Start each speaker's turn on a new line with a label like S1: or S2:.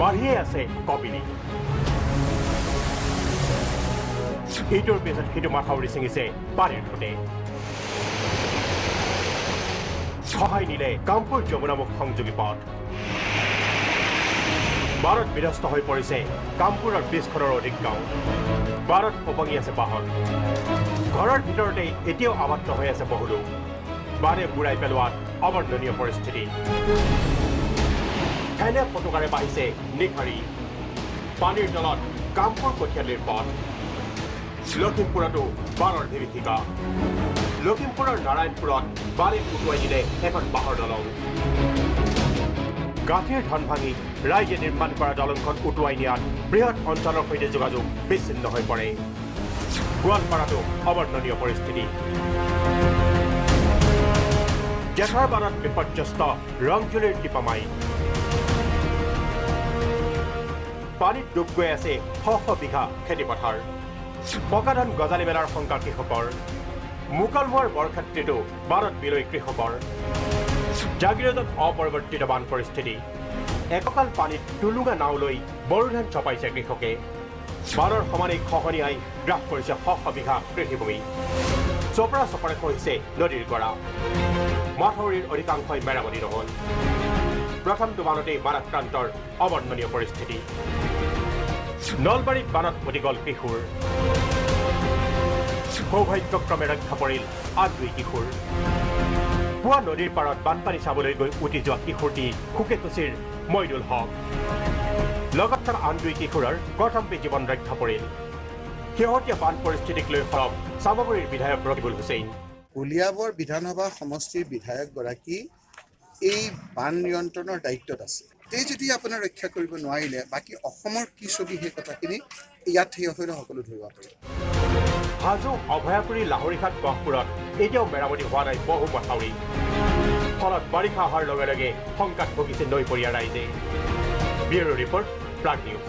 S1: বাঢ়িয়ে আছে কপিলি ইটোৰ পিছত সিটো মাথাউৰি ছিঙিছে পানীৰ সোঁতে খহাই নিলে কামপুৰ যমুনামুখ সংযোগী পথ বাৰত বিধ্বস্ত হৈ পৰিছে কামপুৰৰ ২০খনৰ অধিক গাঁও বাৰত উপঙি আছে বাহন ঘৰৰ ভিতৰতে এতিয়াও আবদ্ধ হৈ আছে বহু লোক বাৰে বুঢ়াই পেলোৱাত অবৰ্ণনীয় পৰিস্থিতি এনে ফটোকাৰে বাঢ়িছে নিশাৰী পানীৰ তলত কামপুৰ কঠীয়ালিৰ পথ লখিমপুৰতো বাৰৰ বিভীষিকা লখিমপুৰৰ নাৰায়ণপুৰত বাৰে উটুৱাই দিলে এখন বাঁহৰ দলং গাঁঠিৰ ধন ভাঙি ৰাইজে নিৰ্মাণ কৰা দলংখন উটুৱাই নিয়াত বৃহৎ অঞ্চলৰ সৈতে যোগাযোগ বিচ্ছিন্ন হৈ পৰে গোৱালপাৰাতো অবৰ্ণনীয় পৰিস্থিতি জেঠাৰ বানত বিপৰ্যস্ত ৰংজুলিৰ টিপামাই পানীত ডুব গৈ আছে শ শ বিঘা খেতিপথাৰ পকা ধান গজালি মেলাৰ শংকা কৃষকৰ মুকলমুৱাৰ বৰক্ষেত্ৰীতো বাৰত বিলৈ কৃষকৰ জাগিৰোডত অপৰিৱৰ্তিত বান পৰিস্থিতি এককাল পানীত টুলুঙা নাও লৈ বড়ো ধান চপাইছে কৃষকে বানৰ সমানেই খহনীয়াই গ্ৰাস কৰিছে শ শ বিঘা কৃষিভূমি চপৰা চপৰে খহিছে নদীৰ গৰা মাথাউৰিৰ অধিকাংশই মেৰামতি নহল প্ৰথমটো বানতেই মাৰাক্ৰান্তৰ অবৰ্ণনীয় পৰিস্থিতি নলবাৰীত বানত উটি গ'ল কিশোৰ সৌভাগ্যক্ৰমে ৰক্ষা পৰিল আন দুই কিশোৰ পুৱা নদীৰ পাৰত বানপানী চাবলৈ গৈ উটি যোৱা কিশোৰটি সুকেকুচিৰ মইনুল হক লগত আন দুই কিশোৰৰ প্ৰথমতে জীৱন ৰক্ষা পৰিল শেহতীয়া বান পৰিস্থিতিক লৈ সৰব চামগুৰিৰ বিধায়ক ৰকিবুল হুছেইন
S2: কলিয়াবৰ বিধানসভা সমষ্টিৰ বিধায়কগৰাকী এই বান নিয়ন্ত্ৰণৰ দায়িত্বত আছে তেই যদি আপোনাৰ ৰক্ষা কৰিব নোৱাৰিলে বাকী অসমৰ কি ছবি সেই কথাখিনি ইয়াত থিয় হৈ সকলো ধৰিব পাৰিব
S1: হাজো অভয়াপুৰী লাহৰীঘাট গহপুৰত এতিয়াও মেৰামতি হোৱা নাই বহু মাথাউৰি ফলত বাৰিষা অহাৰ লগে লগে শংকাত ভুগিছে নৈপৰীয়া ৰাইজে ব্যুৰো ৰিপৰ্ট প্ৰাগ নিউজ